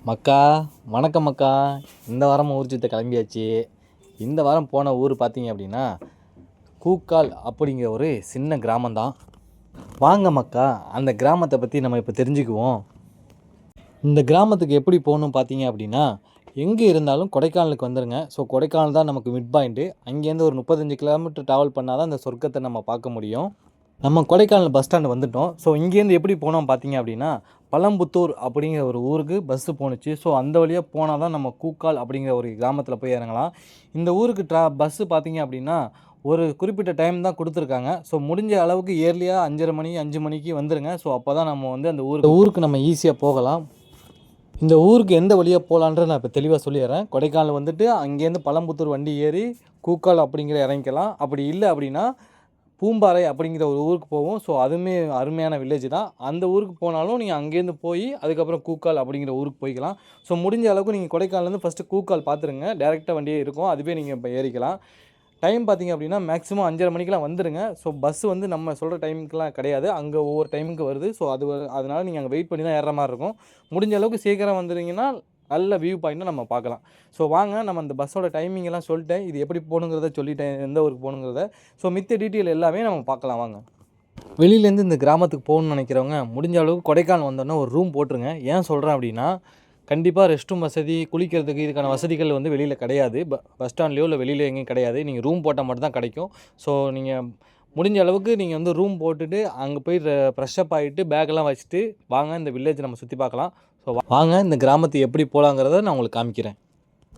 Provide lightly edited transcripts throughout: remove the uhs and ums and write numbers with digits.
மக்கா, வணக்கம் மக்கா. இந்த வாரம் ஊர் சுத்த கிளம்பியாச்சு. இந்த வாரம் போன ஊர் பார்த்தீங்க அப்படின்னா கூக்கால் அப்படிங்கிற ஒரு சின்ன கிராமம்தான். வாங்க மக்கா, அந்த கிராமத்தை பற்றி நம்ம இப்போ தெரிஞ்சுக்குவோம். இந்த கிராமத்துக்கு எப்படி போகணும் பார்த்தீங்க அப்படின்னா, எங்கே இருந்தாலும் கொடைக்கானலுக்கு வந்துடுங்க. ஸோ கொடைக்கானல் தான் நமக்கு மிட் பாயிண்ட்டு. அங்கேருந்து ஒரு 35 கிலோமீட்டர் ட்ராவல் பண்ணால் தான் அந்த சொர்க்கத்தை நம்ம பார்க்க முடியும். நம்ம கொடைக்கானல் பஸ் ஸ்டாண்டு வந்துவிட்டோம். ஸோ இங்கேருந்து எப்படி போனோம் பார்த்தீங்க அப்படின்னா, பழம்புத்தூர் அப்படிங்கிற ஒரு ஊருக்கு பஸ்ஸு போணுச்சு. ஸோ அந்த வழியாக போனால் தான் நம்ம கூக்கால் அப்படிங்கிற ஒரு கிராமத்தில் போய் இறங்கலாம். இந்த ஊருக்கு பஸ்ஸு பார்த்தீங்க அப்படின்னா ஒரு குறிப்பிட்ட டைம் தான் கொடுத்துருக்காங்க. ஸோ முடிஞ்ச அளவுக்கு இயர்லியாக 5:30 மணி 5 மணிக்கு வந்துடுங்க. ஸோ அப்போ தான் நம்ம வந்து அந்த ஊருக்கு நம்ம ஈஸியாக போகலாம். இந்த ஊருக்கு எந்த வழியாக போகலான்ற நான் இப்போ தெளிவாக சொல்லிடுறேன். கொடைக்கானல் வந்துட்டு அங்கேருந்து பழம்புத்தூர் வண்டி ஏறி கூக்கால் அப்படிங்கிற இறங்கிக்கலாம். அப்படி இல்லை அப்படின்னா பூம்பாறை அப்படிங்கிற ஒரு ஊருக்கு போவோம். ஸோ அதுவுமே அருமையான வில்லேஜ் தான். அந்த ஊருக்கு போனாலும் நீங்கள் அங்கேருந்து போய் அதுக்கப்புறம் கூக்கால் அப்படிங்கிற ஊருக்கு போய்க்கலாம். ஸோ முடிஞ்ச அளவுக்கு நீங்கள் கொடைக்கானலேருந்து ஃபஸ்ட்டு கூக்கால் பார்த்துருங்க. டேரெக்டாக வண்டியே இருக்கும், அதுவே நீங்கள் இப்போ ஏறிக்கலாம். டைம் பார்த்திங்க அப்படின்னா மேக்ஸிமம் 5:30 மணிக்கெலாம் வந்துடுங்க. ஸோ பஸ்ஸு வந்து நம்ம சொல்கிற டைமுக்குலாம் கிடையாது, அங்கே ஒவ்வொரு டைமுக்கு வருது. ஸோ அதனால் நீங்கள் அங்கே வெயிட் பண்ணி தான் ஏறுற மாதிரி இருக்கும். முடிஞ்ச அளவுக்கு சீக்கிரம் வந்துடுங்கன்னா நல்ல வியூ பாயிண்ட்டை நம்ம பார்க்கலாம். ஸோ வாங்க, நம்ம அந்த பஸ்ஸோட டைமிங்கெல்லாம் சொல்லிட்டேன், இது எப்படி போகணுங்கிறத சொல்லிட்டேன், எந்த ஊருக்கு போகணுங்கிறத. ஸோ மித்த டீட்டெயில் எல்லாமே நம்ம பார்க்கலாம் வாங்க. வெளியிலேருந்து இந்த கிராமத்துக்கு போகணுன்னு நினைக்கிறவங்க முடிஞ்ச அளவுக்கு கொடைக்கானல் வந்தோன்னா ஒரு ரூம் போட்டுருங்க. ஏன் சொல்கிறேன் அப்படின்னா, கண்டிப்பாக ரெஸ்ட் ரூம் வசதி, குளிக்கிறதுக்கு இதுக்கான வசதிகள் வந்து வெளியில் கிடையாது. பஸ் ஸ்டாண்ட்லேயோ இல்லை வெளியில் எங்கேயும் கிடையாது. நீங்கள் ரூம் போட்டால் மட்டும் தான் கிடைக்கும். ஸோ நீங்கள் முடிஞ்ச அளவுக்கு நீங்கள் வந்து ரூம் போட்டுட்டு அங்கே போய் ஃப்ரெஷ்அப் ஆகிட்டு பேக்கெல்லாம் வச்சுட்டு வாங்க, இந்த வில்லேஜ் நம்ம சுற்றி பார்க்கலாம். ஸோ வாங்க, இந்த கிராமத்துக்கு எப்படி போகலாங்கிறத நான் உங்களுக்கு காமிக்கிறேன்.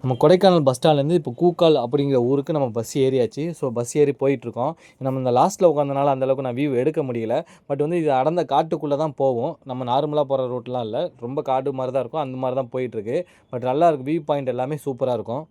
நம்ம கொடைக்கானல் பஸ் ஸ்டாண்ட்லேருந்து இப்போ கூக்கால் அப்படிங்கிற ஊருக்கு நம்ம பஸ் ஏறியாச்சு. ஸோ பஸ் ஏறி போயிட்டுருக்கோம். நம்ம இந்த லாஸ்ட்டில் உட்காந்தனால அந்தளவுக்கு நான் வியூ எடுக்க முடியல. பட் வந்து இது அடர்ந்த காட்டுக்குள்ளே தான் போவோம். நம்ம நார்மலாக போகிற ரூட்லாம் இல்லை, ரொம்ப காடு மாதிரி தான் இருக்கும். அந்த மாதிரி தான் போயிட்டுருக்கு. பட் நல்லாயிருக்கு, வியூ பாயிண்ட் எல்லாமே சூப்பராக இருக்கும்.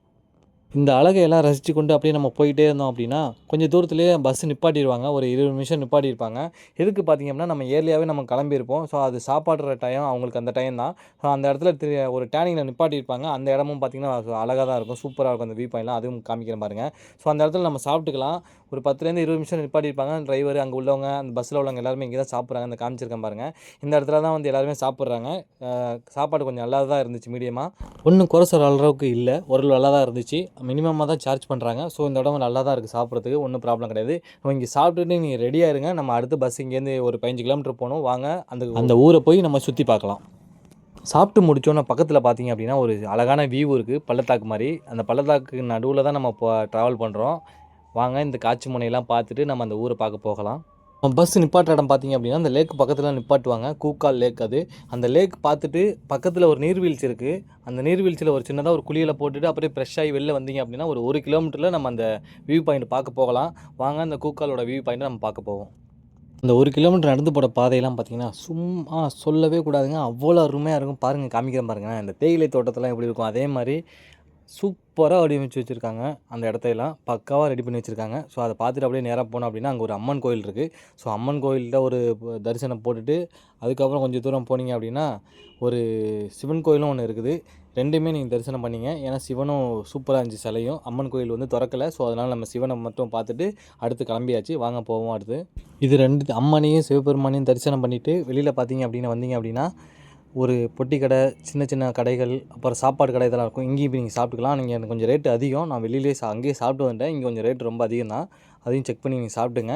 இந்த அழகையெல்லாம் ரசித்து கொண்டு அப்படியே நம்ம போயிட்டே இருந்தோம் அப்படின்னா கொஞ்சம் தூரத்துலேயே பஸ்ஸு நிப்பாட்டிடுவாங்க. ஒரு 20 நிமிஷம் நிப்பாட்டியிருப்பாங்க. எதுக்கு பார்த்திங்க அப்படின்னா, நம்ம ஏர்லியாகவே நம்ம கிளம்பியிருப்போம். ஸோ அது சாப்பாடுற டைம் அவங்களுக்கு அந்த டைம் தான். ஸோ அந்த இடத்துல ஒரு டேனிங்கில் நிப்பாட்டியிருப்பாங்க. அந்த இடமும் பார்த்திங்கன்னா அழகாக தான் இருக்கும், சூப்பராக இருக்கும் அந்த வியூ பாயிண்ட்லாம். அதுவும் காமிக்கிறேன் பாருங்கள். ஸோ அந்த இடத்துல நம்ம சாப்பிட்டுக்கலாம். ஒரு 10லேருந்து 20 நிமிஷம் நிப்பாட்டியிருப்பாங்க. டிரைவர், அங்கே உள்ளவங்க, அந்த பஸ்ஸில் உள்ளவங்க எல்லாருமே இங்கே தான் சாப்பிட்றாங்க. அந்த காமிச்சிருக்கேன் பாருங்கள். இந்த இடத்துல தான் வந்து எல்லாருமே சாப்பிட்றாங்க. சாப்பாடு கொஞ்சம் நல்லா தான் இருந்துச்சு, மீடியமாக. ஒன்றும் குறை சொல்கிற அளவுக்கு இல்லை, ஓரளவு நல்லா தான் இருந்துச்சு. மினிமமாக தான் சார்ஜ் பண்ணுறாங்க. ஸோ இந்த இடம் நல்லா தான் இருக்குது, சாப்பிட்றதுக்கு ஒன்றும் ப்ராப்ளம் கிடையாது. நம்ம இங்கே சாப்பிட்டுட்டு நீங்கள் ரெடியாக இருங்க. நம்ம அடுத்த பஸ் இங்கேருந்து ஒரு 15 கிலோமீட்டர் போகணும். வாங்க, அந்த ஊரை போய் நம்ம சுற்றி பார்க்கலாம். சாப்பிட்டு முடித்தோன்னே பக்கத்தில் பார்த்திங்க அப்படின்னா ஒரு அழகான வியூ இருக்குது, பள்ளத்தாக்கு மாதிரி. அந்த பள்ளத்தாக்கு நடுவில் தான் நம்ம இப்போ ட்ராவல் பண்ணுறோம். வாங்க, இந்த காட்சி முனையெல்லாம் பார்த்துட்டு நம்ம அந்த ஊரை பார்க்க போகலாம். பஸ் நிப்பாட்டுற இடம் பார்த்திங்க அப்படின்னா அந்த லேக் பக்கத்தில் நிப்பாட்டுவாங்க, கூக்கால் லேக் அது. அந்த லேக் பார்த்துட்டு பக்கத்தில் ஒரு நீர்வீழ்ச்சி இருக்குது. அந்த நீர்வீழ்ச்சியில் ஒரு சின்னதாக ஒரு குளியலை போட்டுட்டு அப்படியே ஃப்ரெஷ் ஆகி வெளில வந்தீங்க அப்படின்னா ஒரு 1 கிலோமீட்டரில் நம்ம அந்த வியூ பாயிண்ட் பார்க்க போகலாம். வாங்க, அந்த கூக்காலோட வியூ பாயிண்ட்டை நம்ம பார்க்க போவோம். அந்த 1 கிலோமீட்டர் நடந்து போகிற பாதையெல்லாம் பார்த்திங்கன்னா சும்மா சொல்லவே கூடாதுங்க, அவ்வளோ அருமையாக இருக்கும். பாருங்கள், காமிக்கிறேன் பாருங்கள். இந்த தேயிலை தோட்டத்தெல்லாம் எப்படி இருக்கும் அதே மாதிரி சூப்பராக வடிவமைச்சு வச்சுருக்காங்க. அந்த இடத்தையெல்லாம் பக்காவாக ரெடி பண்ணி வச்சுருக்காங்க. ஸோ அதை பார்த்துட்டு அப்படியே நேராக போனோம் அப்படின்னா அங்கே ஒரு அம்மன் கோயில் இருக்குது. ஸோ அம்மன் கோயில்கிட்ட ஒரு தரிசனம் போட்டுட்டு அதுக்கப்புறம் கொஞ்சம் தூரம் போனீங்க அப்படின்னா ஒரு சிவன் கோயிலும் ஒன்று இருக்குது. ரெண்டுமே நீங்கள் தரிசனம் பண்ணிங்க. ஏன்னா சிவனும் சூப்பராக இருந்துச்சு சிலையும். அம்மன் கோயில் வந்து திறக்கலை. ஸோ அதனால் நம்ம சிவனை மட்டும் பார்த்துட்டு அடுத்து கிளம்பியாச்சு. வாங்க போவோம் அடுத்து. இது 2 அம்மனையும் சிவபெருமானையும் தரிசனம் பண்ணிவிட்டு வெளியில் பார்த்தீங்க அப்படின்னா வந்தீங்க அப்படின்னா ஒரு பொட்டி கடை, சின்ன சின்ன கடைகள், அப்புறம் சாப்பாடு கடை இதெல்லாம் இருக்கும். இங்கேயும் போய் நீங்கள் சாப்பிட்டுக்கலாம். நீங்கள் எனக்கு கொஞ்சம் ரேட்டு அதிகம், நான் வெளியிலேயே அங்கேயே சாப்பிட்டு வந்துட்டேன். இங்கே கொஞ்சம் ரேட்டு ரொம்ப அதிகம் தான், அதையும் செக் பண்ணி நீங்கள் சாப்பிட்டுங்க.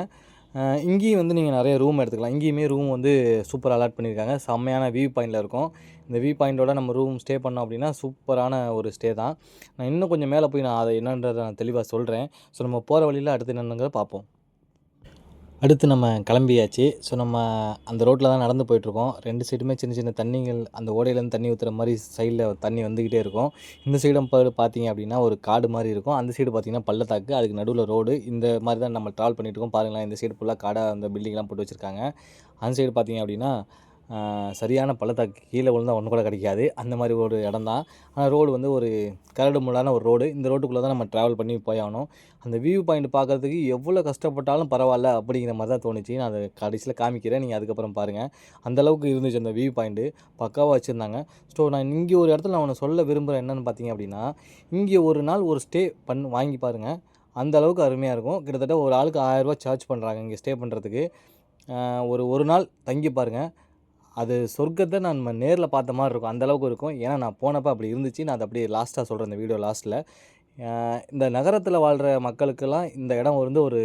இங்கேயும் வந்து நீங்கள் நிறைய ரூம் எடுத்துக்கலாம். இங்கேயுமே ரூம் வந்து சூப்பராக அலாட் பண்ணியிருக்காங்க. செம்மையான வியூ பாயிண்டில் இருக்கும். இந்த வியூ பாயிண்ட்டோட நம்ம ரூம் ஸ்டே பண்ணோம் அப்படின்னா சூப்பரான ஒரு ஸ்டே தான். நான் இன்னும் கொஞ்சம் மேலே போய் நான் அதை என்னன்றதை நான் தெளிவாக சொல்கிறேன். ஸோ நம்ம போகிற வழியில் அடுத்து என்னங்கிறத பார்ப்போம். அடுத்து நம்ம கிளம்பியாச்சு. ஸோ நம்ம அந்த ரோட்டில் தான் நடந்து போயிட்டுருக்கோம். 2 சைடுமே சின்ன சின்ன தண்ணிகள், அந்த ஓடையிலேருந்து தண்ணி ஊற்றுற மாதிரி சைடில் தண்ணி வந்துக்கிட்டே இருக்கும். இந்த சைடும் பார்த்தீங்க அப்படின்னா ஒரு காடு மாதிரி இருக்கும். அந்த சைடு பார்த்திங்கன்னா பள்ளத்தாக்கு, அதுக்கு நடுவில் ரோடு. இந்த மாதிரி தான் நம்ம ட்ராவல் பண்ணிகிட்ருக்கோம். பாருங்களேன், இந்த சைடு ஃபுல்லாக காடாக அந்த பில்டிங்லாம் போட்டு வச்சுருக்காங்க. அந்த சைடு பார்த்திங்க அப்படின்னா சரியான பள்ளத்தாக்கு, கீழே விழுந்தால் ஒன்று கூட கிடைக்காது, அந்த மாதிரி ஒரு இடம் தான். ஆனால் ரோடு வந்து ஒரு கரடு முள்ளான ஒரு ரோடு. இந்த ரோட்டுக்குள்ளே தான் நம்ம ட்ராவல் பண்ணி போயாகணும். அந்த வியூ பாயிண்ட் பார்க்குறதுக்கு எவ்வளோ கஷ்டப்பட்டாலும் பரவாயில்ல அப்படிங்கிற மாதிரி தான் தோணுச்சு. நான் அதை கடைசியில் காமிக்கிறேன், நீங்கள் அதுக்கப்புறம் பாருங்கள். அந்தளவுக்கு இருந்துச்சு அந்த வியூ பாயிண்ட்டு, பக்காவாக வச்சுருந்தாங்க. ஸோ நான் இங்கே ஒரு இடத்துல நான் ஒன்று சொல்ல விரும்புகிறேன். என்னென்னு பார்த்தீங்க அப்படின்னா, இங்கே ஒரு நாள் ஒரு ஸ்டே வாங்கி பாருங்கள், அந்த அளவுக்கு அருமையாக இருக்கும். கிட்டத்தட்ட ஒரு ஆளுக்கு 1000 ரூபா சார்ஜ் பண்ணுறாங்க இங்கே ஸ்டே பண்ணுறதுக்கு. ஒரு நாள் தங்கி பாருங்கள், அது சொர்க்கத்தை நம்ம நேரில் பார்த்த மாதிரி இருக்கும், அந்தளவுக்கு இருக்கும். ஏன்னா நான் போனப்போ அப்படி இருந்துச்சு. நான் அதை அப்படியே லாஸ்ட்டாக சொல்கிறேன் இந்த வீடியோ லாஸ்ட்டில். இந்த நகரத்தில் வாழ்கிற மக்களுக்கெல்லாம் இந்த இடம் வந்து ஒரு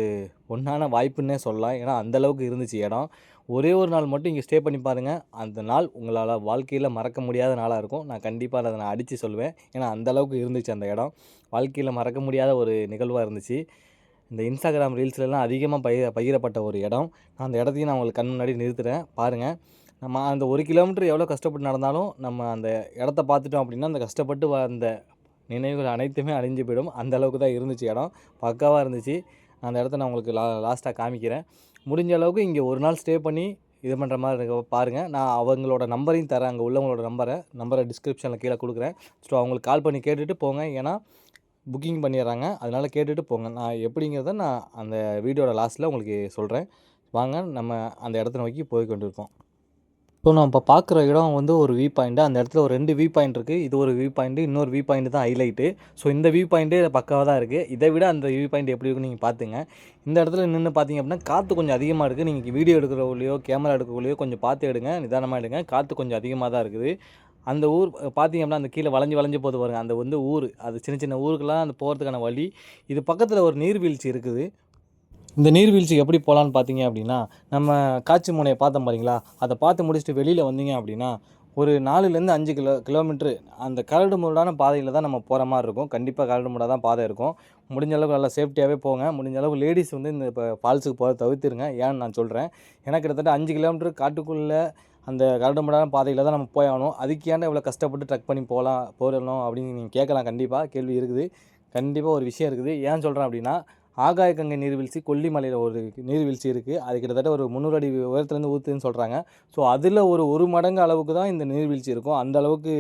பொன்னான வாய்ப்புன்னே சொல்லலாம். ஏன்னா அந்தளவுக்கு இருந்துச்சு இடம். ஒரே ஒரு நாள் மட்டும் இங்கே ஸ்டே பண்ணி பாருங்கள். அந்த நாள் உங்களால் வாழ்க்கையில் மறக்க முடியாத நாளாக இருக்கும். நான் கண்டிப்பாக அதை நான் அடித்து சொல்லுவேன். ஏன்னா அந்தளவுக்கு இருந்துச்சு அந்த இடம். வாழ்க்கையில் மறக்க முடியாத ஒரு நிகழ்வாக இருந்துச்சு. இந்த இன்ஸ்டாகிராம் ரீல்ஸ்லலாம் அதிகமாக பகிரப்பட்ட ஒரு இடம். நான் அந்த இடத்தையும் நான் உங்களுக்கு கண் முன்னாடி நிறுத்துகிறேன் பாருங்கள். நம்ம அந்த 1 கிலோமீட்டர் எவ்வளோ கஷ்டப்பட்டு நடந்தாலும் நம்ம அந்த இடத்த பார்த்துட்டோம் அப்படின்னா அந்த கஷ்டப்பட்டு அந்த நினைவுகள் அனைத்துமே அழிஞ்சு போயிடும். அந்த அளவுக்கு தான் இருந்துச்சு இடம். பக்காவாக இருந்துச்சு. அந்த இடத்த நான் உங்களுக்கு லாஸ்ட்டாக காமிக்கிறேன். முடிஞ்ச அளவுக்கு இங்கே ஒரு நாள் ஸ்டே பண்ணி இது பண்ணுற மாதிரி இருக்க பாருங்கள். நான் அவங்களோட நம்பரையும் தரேன். அங்கே உள்ளவங்களோட நம்பரை டிஸ்கிரிப்ஷனில் கீழே கொடுக்குறேன். ஸோ அவங்களுக்கு கால் பண்ணி கேட்டுட்டு போங்க. ஏன்னா புக்கிங் பண்ணிடுறாங்க. அதனால் கேட்டுட்டு போங்க. நான் எப்படிங்கிறத நான் அந்த வீடியோட லாஸ்ட்டில் உங்களுக்கு சொல்கிறேன். வாங்க நம்ம அந்த இடத்த நோக்கி போய் கொண்டு இருக்கோம். ஸோ நம்ம இப்போ பார்க்குற இடம் வந்து ஒரு வியூ பாயிண்ட்டு. அந்த இடத்துல ஒரு 2 வியூ பாயிண்ட் இருக்குது. இது ஒரு வியூ பாயிண்ட்டு, இன்னொரு வியூ பாயிண்ட் தான் ஹைலைட்டு. ஸோ இந்த வியூ பாயிண்ட்டே பக்காவாக தான் இருக்குது. இதை விட அந்த வியூ பாயிண்ட் எப்படி இருக்குன்னு நீங்கள் பார்த்துங்க. இந்த இடத்துல நின்று பார்த்தீங்க அப்படின்னா காற்று கொஞ்சம் அதிகமாக இருக்குது. நீங்கள் வீடியோ எடுக்கிறவங்களையோ கேமரா எடுக்கிறவங்களையோ கொஞ்சம் பார்த்து எடுங்க, நிதானமாக எடுங்க. காற்று கொஞ்சம் அதிகமாக தான் இருக்குது. அந்த ஊர் பார்த்தீங்க அப்படின்னா அந்த கீழே வளைஞ்சு போது பாருங்கள். அந்த வந்து ஊர், அது சின்ன சின்ன ஊருக்கெல்லாம் அந்த போகிறதுக்கான வழி. இது பக்கத்தில் ஒரு நீர்வீழ்ச்சி இருக்குது. இந்த நீர்வீழ்ச்சிக்கு எப்படி போகலான்னு பார்த்தீங்க அப்படின்னா, நம்ம காட்சி முனையை பார்த்தோம் பாருங்களா, அதை பார்த்து முடிச்சுட்டு வெளியில் வந்தீங்க அப்படின்னா, ஒரு 4லேருந்து 5 கிலோமீட்ரு அந்த கரடுமுரடான பாதையில் தான் நம்ம போகிற மாதிரி இருக்கும். கண்டிப்பாக கரடுமுரடாக தான் பாதை இருக்கும். முடிஞ்ச அளவுக்கு நல்லா சேஃப்டியாகவே போங்க. முடிஞ்ச அளவுக்கு லேடிஸ் வந்து இந்த இப்போ ஃபால்ஸுக்கு போகிறத தவிர்த்துருங்க. ஏன்னு நான் சொல்கிறேன். ஏன்னா கிட்டத்தட்ட 5 கிலோமீட்டர் காட்டுக்குள்ளே அந்த கரடுமுரடான பாதையில் தான் நம்ம போய் ஆகணும். அதுக்கு ஏன்டா இவ்வளோ கஷ்டப்பட்டு ட்ரெக் பண்ணி போடணும் அப்படின்னு நீங்கள் கேட்கலாம். கண்டிப்பாக கேள்வி இருக்குது. கண்டிப்பாக ஒரு விஷயம் இருக்குது. ஏன் சொல்கிறேன் அப்படின்னா, ஆகாயக்கங்கை நீர்வீழ்ச்சி கொல்லிமலையில் ஒரு நீர்வீழ்ச்சி இருக்குது. அது கிட்டத்தட்ட ஒரு 300 அடி உயரத்துலேருந்து ஊற்றுன்னு சொல்கிறாங்க. ஸோ அதில் ஒரு மடங்கு அளவுக்கு தான் இந்த நீர்வீழ்ச்சி இருக்கும். அந்த அளவுக்கு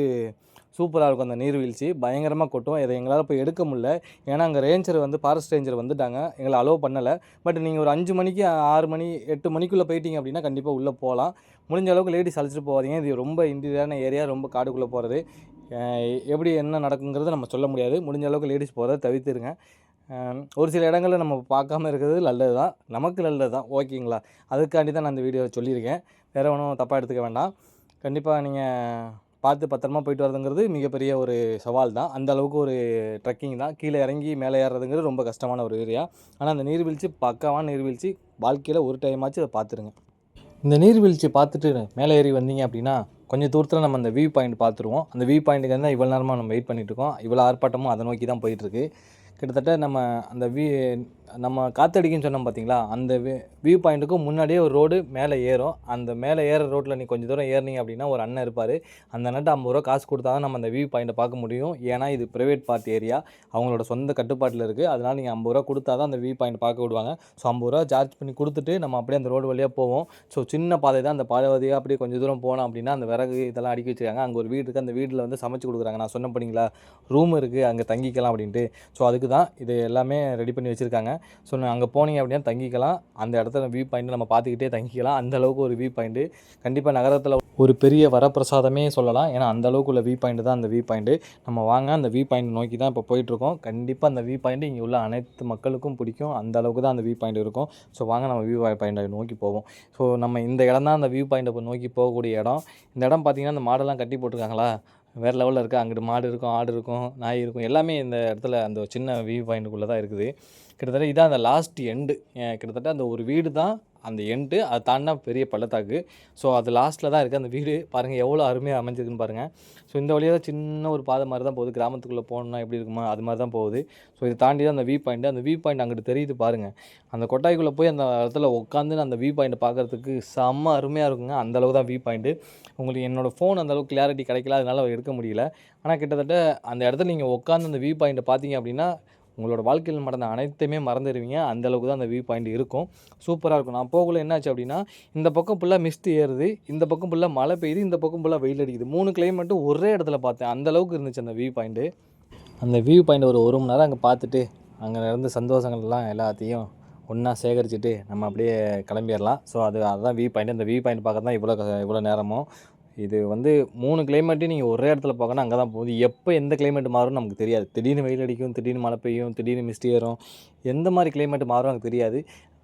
சூப்பராக இருக்கும் அந்த நீர்வீழ்ச்சி. பயங்கரமாக கொட்டும். இதை எங்களால் போய் எடுக்க முடியல. ஏன்னா அங்கே ரேஞ்சர் வந்து ஃபாரஸ்ட் ரேஞ்சர் வந்துட்டாங்க. எங்களை அலோவ் பண்ணலை. பட் நீங்கள் ஒரு 5 மணிக்கு 6 மணி 8 மணிக்குள்ளே போயிட்டீங்க அப்படின்னா கண்டிப்பாக உள்ளே போகலாம். முடிஞ்ச அளவுக்கு லேடிஸ் அழைச்சிட்டு போகாதீங்க. இது ரொம்ப இன்டீரியரான ஏரியா, ரொம்ப காடுக்குள்ளே போகிறது. எப்படி என்ன நடக்குங்கிறத நம்ம சொல்ல முடியாது. முடிஞ்ச அளவுக்கு லேடிஸ் போகிறத தவிர்த்துருங்க. ஒரு சில இடங்களில் நம்ம பார்க்காம இருக்கிறது நல்லது தான், நமக்கு நல்லது தான். ஓகேங்களா? அதுக்காண்டி தான் நான் இந்த வீடியோ சொல்லியிருக்கேன். வேறு ஒன்றும் தப்பாக எடுத்துக்க வேண்டாம். கண்டிப்பாக நீங்கள் பார்த்து பத்திரமா போயிட்டு வரதுங்கிறது மிகப்பெரிய ஒரு சவால் தான். அந்த அளவுக்கு ஒரு ட்ரெக்கிங் தான். கீழே இறங்கி மேலே ஏறுறதுங்கிறது ரொம்ப கஷ்டமான ஒரு ஏரியா. ஆனால் அந்த நீர்வீழ்ச்சி பக்காவான நீர்வீழ்ச்சி. வாழ்க்கையில் ஒரு டைமாச்சும் அதை பார்த்துருங்க. இந்த நீர்வீழ்ச்சி பார்த்துட்டு மேலே ஏறி வந்தீங்க அப்படின்னா கொஞ்சம் தூரத்தில் நம்ம அந்த வியூ பாயிண்ட் பார்த்துருவோம். அந்த வியூ பாயிண்ட்டுக்கு தான் இவ்வளோ நேரமாக நம்ம வெயிட் பண்ணிகிட்ருக்கோம். இவ்வளோ ஆர்ப்பாட்டமும் அதை நோக்கி தான் போயிட்டுருக்கு. கிட்டத்தட்ட நம்ம காற்றடிக்குன்னு சொன்னோம் பார்த்தீங்களா, அந்த வியூ பாயிண்ட்டுக்கும் முன்னாடியே ஒரு ரோடு மேலே ஏறும். அந்த மேலே ஏற ரோட்டில் நீ கொஞ்சம் தூரம் ஏறினீங்க அப்படின்னா ஒரு அண்ணன் இருப்பார். அந்த அண்ணன்ட்ட 50 ரூபா காசு கொடுத்தா தான் நம்ம அந்த வியூ பாயிண்ட்டை பார்க்க முடியும். ஏன்னா இது ப்ரைவேட் பார்ட் ஏரியா, அவங்களோட சொந்த கட்டுப்பாட்டில் இருக்குது. அதனால் நீங்கள் 50 ரூபா கொடுத்தா தான் அந்த வியூ பாயிண்ட் பார்க்க விடுவாங்க. ஸோ 50 ரூபா சார்ஜ் பண்ணி கொடுத்துட்டு நம்ம அப்படியே அந்த ரோடு வழியாக போவோம். ஸோ சின்ன பாதை தான். அந்த பாதை வழியாக அப்படியே கொஞ்சம் தூரம் போனோம் அப்படின்னா அந்த விறகு இதெல்லாம் அடுக்கி வச்சுருக்காங்க. அங்கே ஒரு வீடு இருக்குது. அந்த வீட்டில் வந்து சமைச்சு கொடுக்குறாங்க. நான் சொன்ன பண்ணிங்களா, ரூம் இருக்குது, அங்கே தங்கிக்கலாம் அப்படின்ட்டு. ஸோ அதுக்கு தான் இது எல்லாமே ரெடி பண்ணி வச்சுருக்காங்க. ஸோ அங்கே போனீங்க அப்படின்னா தங்கிக்கலாம். அந்த இடத்துல வியூ பாயிண்ட்டு நம்ம பார்த்துக்கிட்டே தங்கிக்கலாம். அந்த அளவுக்கு ஒரு வியூ பாயிண்ட்டு. கண்டிப்பாக நகரத்தில் ஒரு பெரிய வரப்பிரசாதமே சொல்லலாம். ஏன்னா அந்த அளவுக்கு உள்ள வியூ பாயிண்ட் தான் அந்த வியூ பாயிண்ட்டு. நம்ம வாங்க அந்த வியூ பாயிண்ட் நோக்கி தான் இப்போ போயிட்டுருக்கோம். கண்டிப்பாக அந்த வியூ பாயிண்ட்டு இங்கே உள்ள அனைத்து மக்களுக்கும் பிடிக்கும். அந்த அளவுக்கு தான் அந்த வியூ பாயிண்ட் இருக்கும். ஸோ வாங்க நம்ம வியூ பாயிண்ட்டை நோக்கி போவோம். ஸோ நம்ம இந்த இடம் தான் அந்த வியூ பாயிண்ட்டை நோக்கி போகக்கூடிய இடம். இந்த இடம் பார்த்திங்கன்னா அந்த மாடெல்லாம் கட்டி போட்டிருக்காங்களா, வேறு லெவலில் இருக்குது. அங்கிட்டு மாடு இருக்கும், ஆடு இருக்கும், நாய் இருக்கும். எல்லாமே இந்த இடத்துல அந்த சின்ன வியூ பாயிண்ட்டுக்குள்ளே தான் இருக்குது. கிட்டத்தட்ட இதான் அந்த லாஸ்ட் எண்டு. கிட்டத்தட்ட அந்த ஒரு வீடு தான் அந்த எண்டு. அதை தாண்டினா பெரிய பள்ளத்தாக்கு. ஸோ அது லாஸ்ட்டில் தான் இருக்குது அந்த வீடு. பாருங்கள் எவ்வளோ அருமையாக அமைஞ்சிருக்குன்னு பாருங்கள். ஸோ இந்த வழியாக தான் சின்ன ஒரு பாதை மாதிரி தான் போகுது. கிராமத்துக்குள்ளே போகணுன்னா எப்படி இருக்குமா அது மாதிரி தான் போகுது. ஸோ இதை தாண்டி தான் அந்த வியூ பாயிண்ட்டு. அந்த வியூ பாயிண்ட் அங்கிட்டு தெரியுது பாருங்கள். அந்த கொட்டாய்க்குள்ளே போய் அந்த இடத்துல உட்காந்து அந்த வியூ பாயிண்ட்டை பார்க்குறதுக்கு செம்ம அருமையாக இருக்குங்க. அந்தளவு தான் வியூ பாயிண்ட்டு. உங்களுக்கு என்னோடய ஃபோன் அந்தளவுக்கு கிளாரிட்டி கிடைக்கல, அதனால் எடுக்க முடியல. ஆனால் கிட்டத்தட்ட அந்த இடத்துல நீங்கள் உட்காந்து அந்த வியூ பாயிண்ட்டை பார்த்தீங்க அப்படின்னா உங்களோட வாழ்க்கையில் நடந்த அனைத்தையுமே மறந்துடுவீங்க. அந்தளவுக்கு தான் அந்த வியூ பாயிண்ட் இருக்கும். சூப்பராக இருக்கும். நான் போகக்குள்ள என்னாச்சு அப்படின்னா, இந்த பக்கம் ஃபுல்லாக மிஸ்ட் ஏறுது, இந்த பக்கம் ஃபுல்லாக மழை பெய்யுது, இந்த பக்கம் ஃபுல்லாக வெயில் அடிக்குது. 3 கிளைமேட்டும் ஒரே இடத்துல பார்த்தேன். அந்தளவுக்கு இருந்துச்சு அந்த வியூ பாயிண்ட்டு. அந்த வியூ பாயிண்ட் ஒரு மணி நேரம் அங்கே பார்த்துட்டு அங்கே நடந்த சந்தோஷங்கள்லாம் எல்லாத்தையும் ஒன்றா சேகரிச்சுட்டு நம்ம அப்படியே கிளம்பிடலாம். ஸோ அதுதான் வியூ பாயிண்ட். அந்த வியூ பாயிண்ட் பார்க்க தான் இவ்வளோ நேரமும். இது வந்து 3 கிளைமேட்டையும் நீங்கள் ஒரே இடத்துல பார்க்கணும். அங்கே தான் போகுது. எப்போ எந்த கிளைமேட் மாறும்னு நமக்கு தெரியாது. திடீர்னு வெயில் அடிக்கும், திடீர்னு மழை பெய்யும், திடீர்னு மிஸ்ட் ஏறும். எந்த மாதிரி கிளைமேட் மாறும் எனக்கு தெரியாது.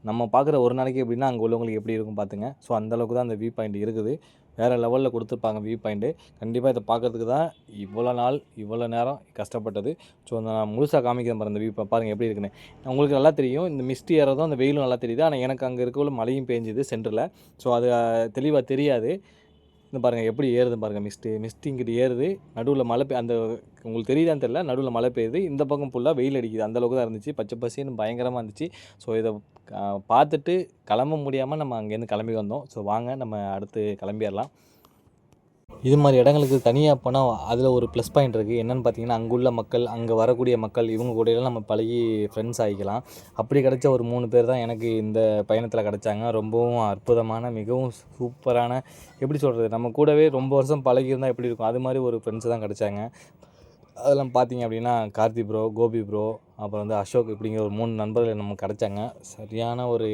நம்ம பார்க்குற ஒரு நாளைக்கு எப்படின்னா அங்கே உள்ளவங்களுக்கு எப்படி இருக்கும் பார்த்துங்க. ஸோ அந்தளவுக்கு தான் அந்த வியூ பாயிண்ட் இருக்குது. வேறு லெவலில் கொடுத்துருப்பாங்க வியூ பாயிண்ட்டு. கண்டிப்பாக இதை பார்க்கறதுக்கு தான் இவ்வளோ நாள் இவ்வளோ நேரம் கஷ்டப்பட்டது. ஸோ நான் முழுசாக காமிக்கிறேன் பாருங்க, இந்த வியூ பாருங்கள் எப்படி இருக்குன்னு. உங்களுக்கு நல்லா தெரியும், இந்த மிஸ்ட் ஏறதும் அந்த வெயிலும் நல்லா தெரியுது. ஆனால் எனக்கு அங்கே இருக்கக்குள்ள மழையும் பேஞ்சுது சென்டரில். ஸோ அது தெளிவாக தெரியாது. இந்த பாருங்கள் எப்படி ஏறுது பாருங்கள், மிஸ்ட்டு இங்கிட்டு ஏறுது, நடுவில் மழை அந்த உங்களுக்கு தெரியுதான்னு தெரியல, நடுவில் மழை பெய்யுது, இந்த பக்கம் ஃபுல்லாக வெயில் அடிக்குது. அந்தளவுக்கு தான் இருந்துச்சு, பச்சை பசேன்னு பயங்கரமாக இருந்துச்சு. ஸோ இதை பார்த்துட்டு கிளம்ப முடியாமல் நம்ம அங்கேருந்து கிளம்பி வந்தோம். ஸோ வாங்க நம்ம அடுத்து கிளம்பிடலாம். இது மாதிரி இடங்களுக்கு தனியாக போனால் அதில் ஒரு ப்ளஸ் பாயிண்ட் இருக்குது. என்னென்னு பார்த்தீங்கன்னா, அங்குள்ள மக்கள், அங்கே வரக்கூடிய மக்கள், இவங்க கூடயெல்லாம் நம்ம பழகி ஃப்ரெண்ட்ஸ் ஆகிக்கலாம். அப்படி கிடைச்ச ஒரு 3 பேர் தான் எனக்கு இந்த பயணத்தில் கிடச்சாங்க. ரொம்பவும் அற்புதமான, மிகவும் சூப்பரான, எப்படி சொல்கிறது, நம்ம கூடவே ரொம்ப வருஷம் பழகியிருந்தால் எப்படி இருக்கும், அது மாதிரி ஒரு ஃப்ரெண்ட்ஸு தான் கிடச்சாங்க. அதெல்லாம் பார்த்தீங்க அப்படின்னா, கார்த்தி ப்ரோ, கோபி ப்ரோ, அப்புறம் வந்து அசோக், இப்படிங்கிற ஒரு 3 நண்பர்கள் நமக்கு கிடச்சாங்க. சரியான ஒரு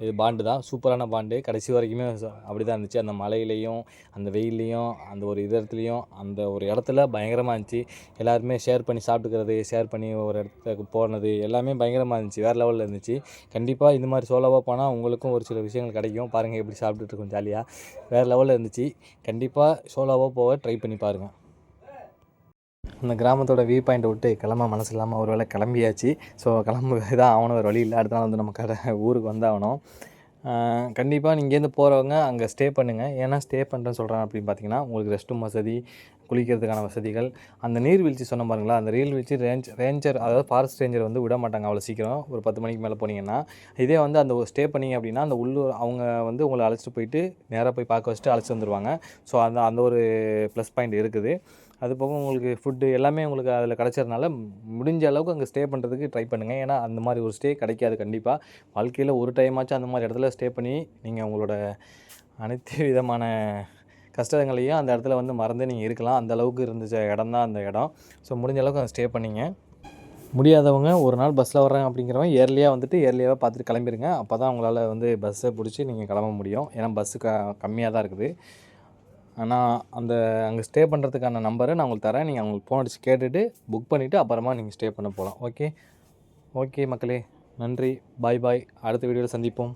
இது பாண்டு தான், சூப்பரான பாண்டு. கடைசி வரைக்குமே அப்படி தான் இருந்துச்சு. அந்த மழையிலையும் அந்த வெயில்லையும் அந்த ஒரு இடத்துலையும் அந்த ஒரு இடத்துல பயங்கரமாக இருந்துச்சு. எல்லாருமே ஷேர் பண்ணி சாப்பிட்டுக்கிறது, ஷேர் பண்ணி ஒரு இடத்துக்கு போனது எல்லாமே பயங்கரமாக இருந்துச்சு, வேறு லெவலில் இருந்துச்சு. கண்டிப்பாக இந்த மாதிரி சோலோவாக போனால் உங்களுக்கும் ஒரு சில விஷயங்கள் கிடைக்கும். பாருங்கள் எப்படி சாப்பிட்டுட்ருக்கோம் ஜாலியாக, வேறு லெவலில் இருந்துச்சு. கண்டிப்பாக சோலோவாக போக ட்ரை பண்ணி பாருங்கள். அந்த கிராமத்தோட வியூ பாயிண்ட்டை விட்டு கிளம்ப மனசு இல்லாமல் ஒரு வேளை கிளம்பியாச்சு. ஸோ கிளம்பு தான் ஆகணும், ஒரு வழி இல்லை. அடுத்த நாள் வந்து நம்ம ஊருக்கு வந்தாகணும். கண்டிப்பாக நீங்கள் இங்கேருந்து போகிறவங்க அங்கே ஸ்டே பண்ணுங்கள். ஏன்னா ஸ்டே பண்ணுறேன்னு சொல்கிறேன் அப்படின்னு பார்த்தீங்கன்னா, உங்களுக்கு ரெஸ்ட் ரூம் வசதி, குளிக்கிறதுக்கான வசதிகள், அந்த நீர்வீழ்ச்சி சொன்ன பாருங்களா, அந்த நீர்வீழ்ச்சி ரேஞ்சர் அதாவது ஃபாரஸ்ட் ரேஞ்சர் வந்து விட மாட்டாங்க அவ்வளோ சீக்கிரம். ஒரு 10 மணிக்கு மேலே போனீங்கன்னா. இதே வந்து அந்த ஸ்டே பண்ணிங்க அப்படின்னா, அந்த உள்ளூர் அவங்க வந்து உங்களை அழைச்சிட்டு போயிட்டு நேராக போய் பார்க்க வச்சுட்டு அழைச்சிட்டு வந்துடுவாங்க. ஸோ அந்த ஒரு ப்ளஸ் பாயிண்ட் இருக்குது. அது போக உங்களுக்கு ஃபுட்டு எல்லாமே உங்களுக்கு அதில் கிடச்சதுனால முடிஞ்ச அளவுக்கு அங்கே ஸ்டே பண்ணுறதுக்கு ட்ரை பண்ணுங்கள். ஏன்னா அந்த மாதிரி ஒரு ஸ்டே கிடைக்காது கண்டிப்பாக. வாழ்க்கையில் ஒரு டைமாச்சும் அந்த மாதிரி இடத்துல ஸ்டே பண்ணி நீங்கள் உங்களோட அனைத்து விதமான கஷ்டங்களையும் அந்த இடத்துல வந்து மறந்து நீங்கள் இருக்கலாம். அந்த அளவுக்கு இருந்துச்ச இடம் தான் அந்த இடம். ஸோ முடிஞ்ச அளவுக்கு அங்கே ஸ்டே பண்ணிங்க. முடியாதவங்க ஒரு நாள் பஸ்ஸில் வர்றாங்க அப்படிங்கிறவங்க ஏர்லியாக வந்துட்டு ஏர்லியாகவே பார்த்துட்டு கிளம்பிடுங்க. அப்போ தான் உங்களால் வந்து பஸ்ஸை பிடிச்சி நீங்கள் கிளம்ப முடியும். ஏன்னா பஸ்ஸு கம்மியாக தான் இருக்குது. ஆனால் அங்கே ஸ்டே பண்ணுறதுக்கான நம்பரை நான் உங்களுக்கு தரேன். நீங்கள் அவங்களுக்கு ஃபோன் அடித்து கேட்டுட்டு புக் பண்ணிவிட்டு அப்புறமா நீங்கள் ஸ்டே பண்ண போகலாம். ஓகே மக்களே, நன்றி, பாய். அடுத்த வீடியோவில் சந்திப்போம்.